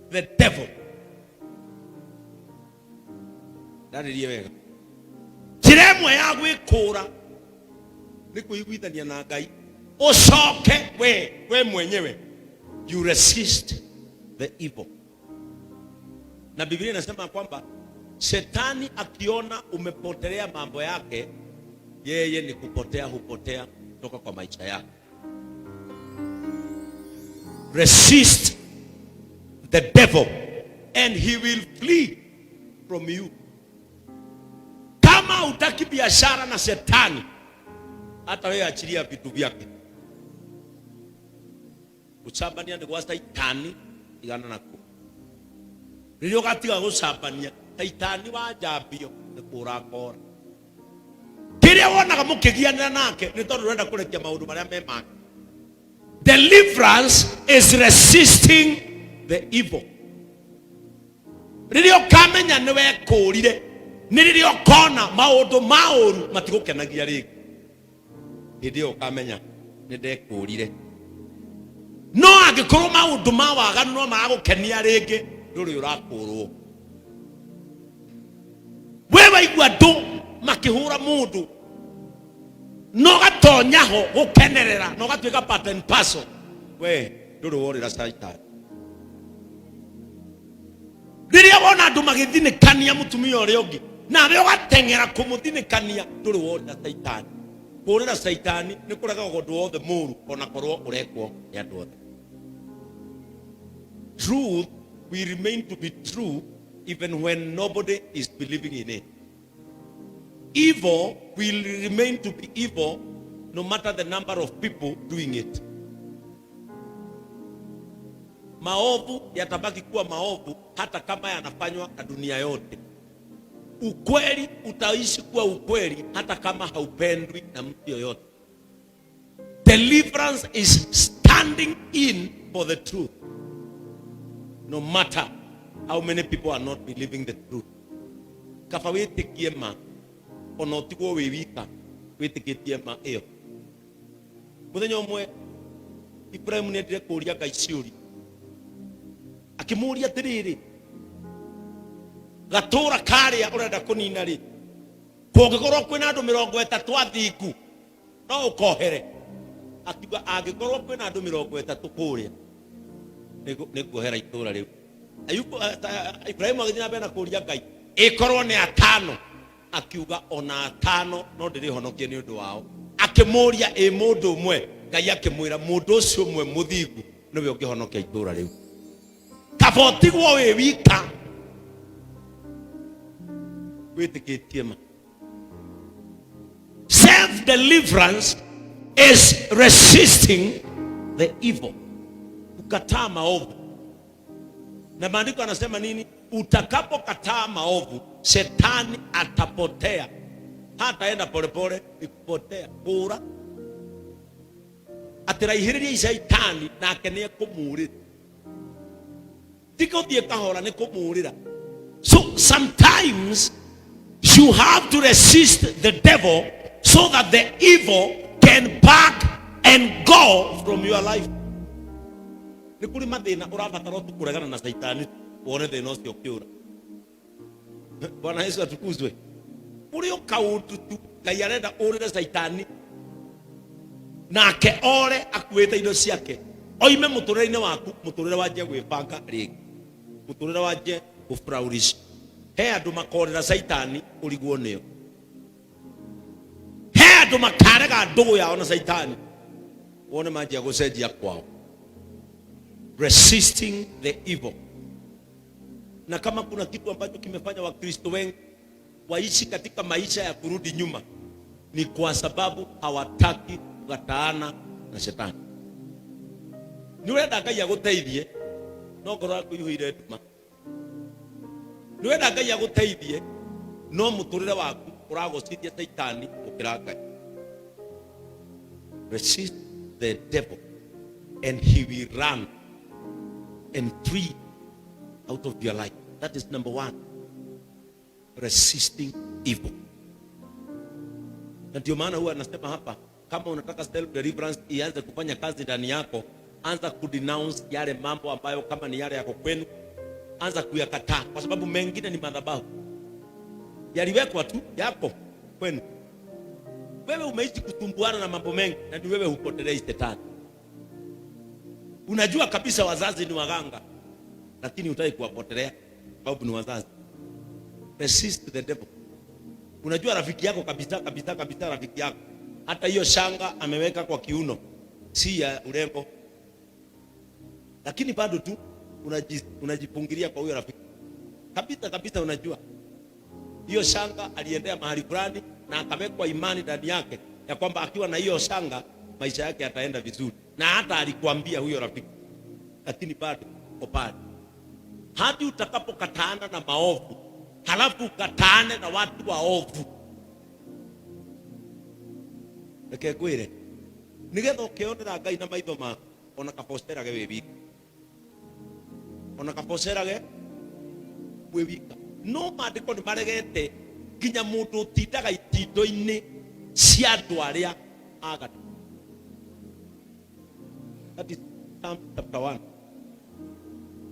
the devil. That is the Tiremwe ya gwikura ni kuiguithania na Ngai. Ucoke we mwenyewe. You resist the evil. Na Biblia inasema kwamba Shetani akiona umepotelea mambo yake, yeye ni kupotea, hupotea kutoka kwa maisha yako. Resist the devil and he will flee from you. Kama utaki biashara na Shetani, hata wewe achilia vitu vyake. Uchabania ni kwa Shetani igana nako. Nilio gatiga gucabania Shetani wa jambio ni kurakora. Kiria wonaga mukigiana nake ni tondu urenda kurekia maundu maria me make. Deliverance is resisting the evil. Nilio kamenya niwe kurire, nilio kona maundu mauru matigukenagia ringi. Nilio kamenya ninde kurire. No angikorwo maundu mawaganu no magukenia ringi, nduri urakurwo. Wewe igwa ndu makihura mundu no gatonyaho gukenerera no gatwika part and parcel, we nduri worira Satan. Riria wona andu magithinikania mutumia uria ungi nawe ugatengera kumuthinikania, nduri worira Satan. Kurira Satan ni kuraga gondu wothe muru ona korwo urekwo ni andu othe. Truth will remain to be true even when nobody is believing in it. Evil will remain to be evil no matter the number of people doing it. Maovu yatabaki kuwa maovu hata kama yanafanywa na dunia yote. Ukweli utaishi kuwa ukweli hata kama haupendwi na mtu yoyote. Deliverance is standing in for the truth, no matter how many people are not believing the truth. Kaba witikie ma ono tigo we wika witikitie ma iyo. Muthenya umwe Ibrahim ni ndire kuria Ngai ciuri. Akimuria tiriri, gatura karia urenda kunina ri, kungikorwo kwina andu 30 athiku no ukohere. Akiuga angikorwo kwina andu 30 kuria niguhera itura riu. Ibrahim agithina bena kuria Ngai ikorwo ni 5, akiuga ona 5 no ndirihonokie ni undu wao. Akimuria mundu umwe, Ngai akimwira mundu ucio umwe muthingu niwe ungihonokia itura riu. Kabotigwo we wika witikitie ma. Self deliverance is resisting the evil. Kukataa maovu. Na maandiko anasema nini? Utakapokataa maovu, Shetani atapotea. Hataenda polepole, ikupotea kura. Atiraihiriria Shetani na akenie kumurira. Tiko thie kahora ni kumurira. So sometimes you have to resist the devil so that the evil can back and go from your life. Nikuri mathina urabatara tukuregana na Shetani wone thina ucio kiura. Bwana Yesu atukuzwe. Uri ukaundu tu Ngai arenda urire Shetani nake ore akuite indo ciake. Oime muturire-ini waku, muturire wanje gwibanga ringi, muturire wanje gufraurish. He andu makorera Shetani urigwo niyo. He andu makarega ndugu yao na Shetani wone manjia gucenjia kwao. Resisting the evil. Na kama kuna kitu ambacho kimefanya Wakristo wengi waishi katika maisha ya kurudi nyuma, ni kwa sababu hawataki kukataana na Shetani. Niwenda Ngai aguteithie no ngoro yaku ihuire nduma. Niwenda Ngai aguteithie no muturire waku uragocithia Shetani ukira Ngai. Resist the devil and he will run and flee out of your life. That is number 1. Resisting evil. Na ndio maana huwa anasema hapa, kama unataka self deliverance ianze kufanya kazi ndani yako, anza kudenounce yale mambo ambayo kama ni yale yako kwenu, anza kuyakataa, kwa sababu mengine ni madhabahu yaliwekwa tu yako kwenu. Wewe umeishi kutumbuana na mambo mengi, na ni wewe hupotelei Shetani. Unajua kabisa wazazi ni waganga, lakini hutaki kuwapotelea sababu ni wazazi. Resist the devil. Unajua rafiki yako kabisa rafiki yako, hata hiyo shanga ameweka kwa kiuno si ya urembo, lakini bado tu unajipungilia kwa huyo rafiki kabisa. Unajua hiyo shanga aliendea mahali fulani na akawekwa imani ndani yake ya kwamba akiwa na hiyo shanga maisha yake yataenda vizuri, na hata alikwambia huyo rafiki, lakini bado uko pale. Hadi utakapokataana na maovu, halafu ukataane na watu waovu. Reke kwire nigetha ukionera Ngai na maitho ma ona kaposterage we wika, ona kaposterage we wika. No maandiko ni maregete nginya mundu utindaga itindo-ini cia andu aria aganu. That is Psalm chapter 1.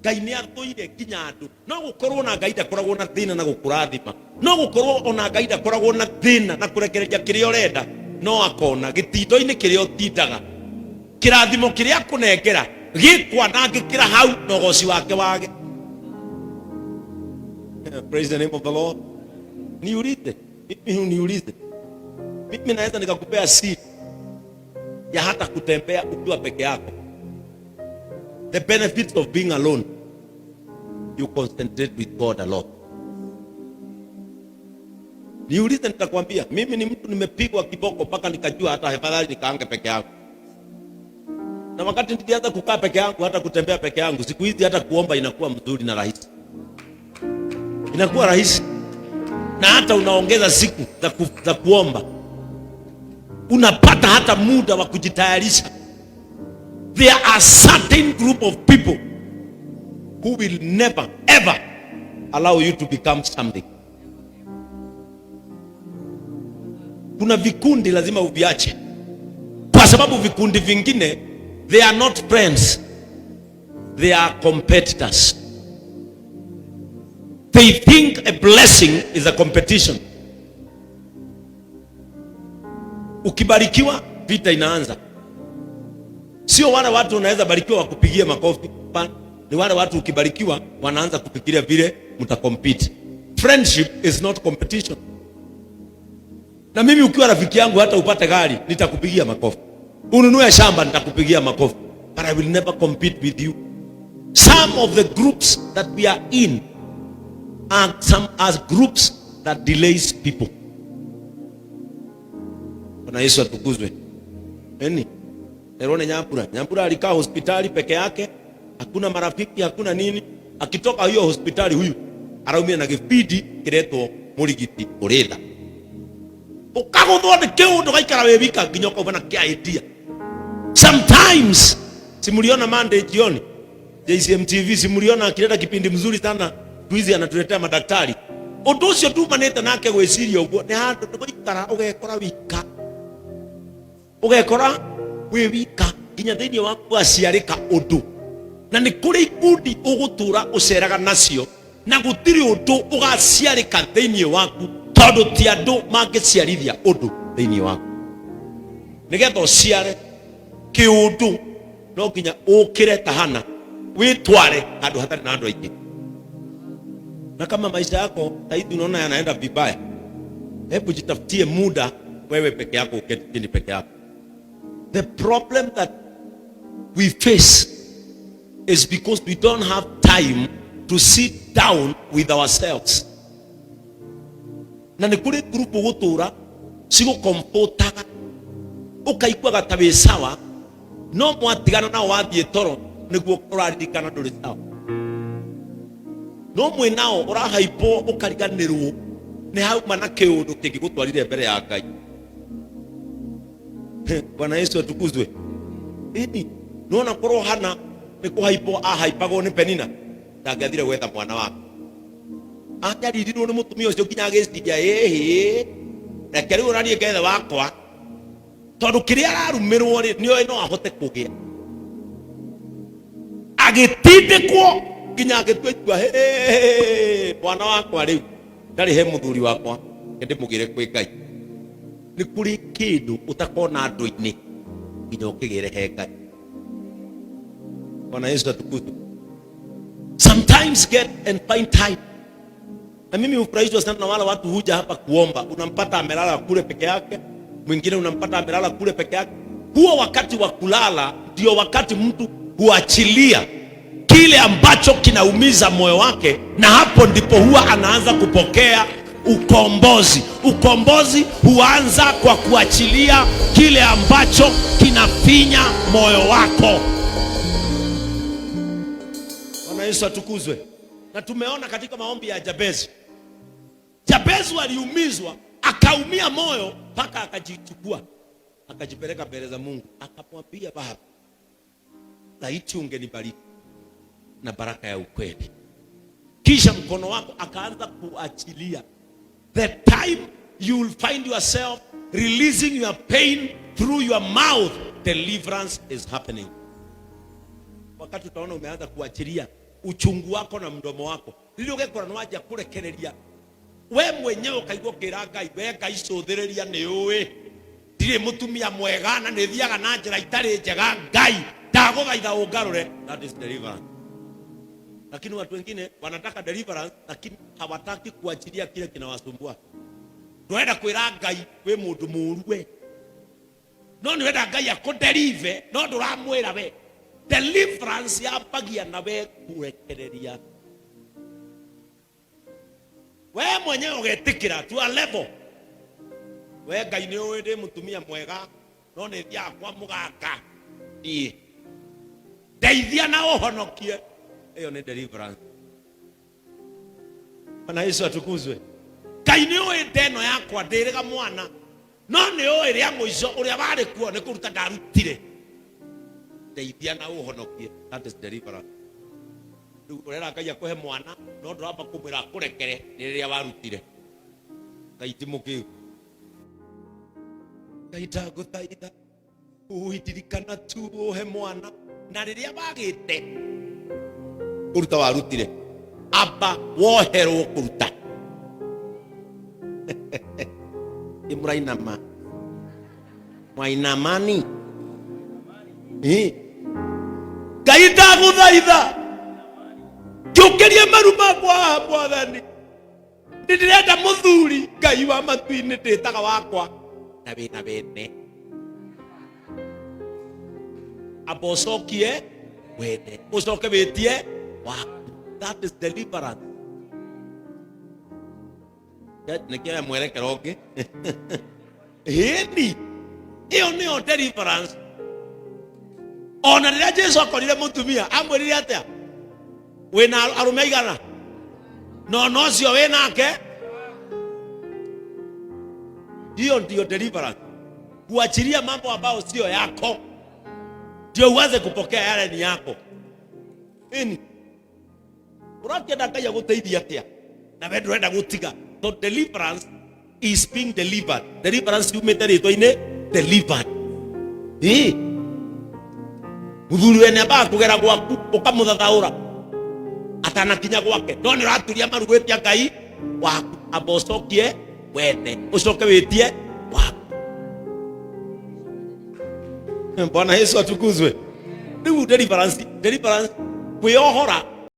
Ngai ni athuire nginya andu. No gukorwo na Ngai ndakoragwo na thina na gukurathima, no gukorwo ona Ngai ndakoragwo na thina na kurekereria kiria urenda, no akona gitindo-ini kiria utindaga kirathimo kiria kunengera gikwa na ngikira hau nogoci wake wage. Praise the name of the Lord. Niulize mimi naweza nikakupea siri ya hata kutembea ukiwa peke yako. The benefits of being alone, you concentrate with God a lot. Niulize nitakwambia, mimi ni mtu nimepigwa kiboko mpaka nikajua hata afadhali nikaange peke yangu. Na wakati nilianza kukaa peke yangu, hata kutembea peke yangu, siku hizi hata kuomba inakuwa mzuri na rahisi. Inakuwa rahisi, na hata unaongeza siku za kuomba, unapata hata muda wa kujitayarisha. There are certain group of people who will never ever allow you to become something. Kuna vikundi lazima uviache, kwa sababu vikundi vingine they are not friends, they are competitors. They think a blessing is a competition. Ukibarikiwa vita inaanza. Sio wale watu unaweza barikiwa wakupigie makofi, ni wale watu ukibarikiwa wanaanza kufikiria vile mtacompete. Friendship is not competition. Na mimi ukiwa rafiki yangu hata upate gari nitakupigia makofi, ununue shamba nitakupigia makofi, but I will never compete with you. Some of the groups that we are in are some as groups that delays people. Bwana Yesu atukuzwe. Erone Nyambura alikaa hospitali peke yake, hakuna marafiki, hakuna nini. Akitoka hiyo hospitali huyu araumia na gifidi kiretwo murigiti uretha. Ukagothwo ni kiundu gaikara we wika nginya ukabona kia idea. Sometimes simuliona Monday jioni JCM TV, simuliona akileta kipindi mzuri sana tuizi anatuletea madaktari. Undu ucio tu manete nake gwiciria uguo ni handu ndiguikara ugekora wika, ugekora we wika nginya thiini waku aciarika undu, na ni kuri ikundi ugutura uceraga nacio na gutiri undu ugaciarika thiini waku, tondu ti andu mangiciarithia undu thiini waku. Nigetha uciare kiundu no nginya ukire tahana witware handu hatari na andu aingi. Na kama maisha yako taidi unaona yanaenda vibaya, hebu jitafutie muda wewe peke yako, uketi chini peke yako. The problem that we face is because we don't have time to sit down with ourselves. Na ni kuri grupu gutura sigo kompotaga ukaigua gatawe sawa, no mwatigana na wathie toro niguo uraririkana nduri sawa. No mwe nao urahaipo ukariganirwo ni hau manake undu kingigutwarire mbere ya Ngai. Bwana Yesu atukuzwe. Nona korwo hana ni kuhaipo ahaipago ni Penina ndangathire gwetha mwana wake. Anjaririrwo ni mutumia ucio nginya agiciria reke riu uranie ngethe wakwa, tondu kiria ararumirwo ri nio no ahote kugia. Agitindikwo nginya agitwa bwana wakwa riu ndari he muthuri wakwa ndi mugire kwi Ngai ni kuri kindu utakona andu-ini nginya ukigire he Ngai. Bwana Yesu atukuzwe. Sometimes get and find time. Na mimi hufurahishwa sana na wale watu huja hapa kuomba, unampata amelala kule peke yake, mwingine unampata amelala kule peke yake. Huo wakati wa kulala ndio wakati mtu huachilia kile ambacho kinaumiza moyo wake, na hapo ndipo huwa anaanza kupokea ukombozi. Ukombozi huanza kwa kuachilia kile ambacho kinafinya moyo wako. Bwana Yesu atukuzwe. Na tumeona katika maombi ya Jabezi, Jabezi aliumizwa, akaumia moyo mpaka akajichukua, akajipeleka mbele za Mungu, akamwambia Baba, laiti ungenibariki na baraka ya ukweli. Kisha mkono wako akaanza kuachilia. The time you will find yourself releasing your pain through your mouth, deliverance is happening. Wakati utaona umeanza kuachilia uchungu wako na mdomo wako, lili ugekora nwaja kurekereria we mwenyewe ukaigua kira Ngai, we Ngai cuthireria ni uwi ndire mutumia mwega na ni thiaga na njira itari njega, Ngai ndaguthaitha ungarure. That is deliverance. Lakini watu wengine wanataka deliverance lakini hawataki kuachilia kile kinawasumbua. Tuenda kwira Ngai we mundu muru we, no ni wenda Ngai akudelive, no nduramwira we. Deliverance yapagia na we kurekereria we mwenyewe ugetikira to a level. We Ngai ni uwi ndi mutumia mwega, no ni thia kwa muganga ni ndeithia na uhonokie. Hiyo ni deliverance. Bwana Yesu atukuzwe. Ngai ni uwi ndeno yakwa ndiriga mwana, no ni uwi ria muico uria bari kuo ni kuruta ndarutire, ndeithia na uhonokie. That is deliverance. Urera Ngai akuhe mwana no nduramba kumwira kurekere riria warutire. Ngai ti mukiu. Ngai ndaguthaitha uitirikana tu uhe mwana na riria bagite kuruta warutire, aba woherwo kuruta. Imurainama mwainamani Ngai ndaguthaitha njukirie maru makwa Mwathani, ndirenda muthuri Ngai wa matu-ini nditaga wakwa na wina wene abocokie wene ucoke witie waku. That is deliverance. Nikia mwerekero ungi hindi iyo niyo deliverance. Ona riria Jesu akorire mutumia amwirire atia, wina arume igana no cio winake. Hiyo ndio deliverance. Kuachilia mambo ambayo sio yako ndio uweze kupokea yale ni yako. Urakienda Ngai aguteithia atia na we ndurenda gutiga. So deliverance is being delivered. Deliverance yumite ritwa-ini delivered. Muthuri wene aba kugera gwaku ukamuthathaura atanakinya gwake, no ni uraturia maru gwitia Ngai waku abocokie wene ucoke witie waku. Bwana Yesu atukuzwe. Riu deliverance kwiohora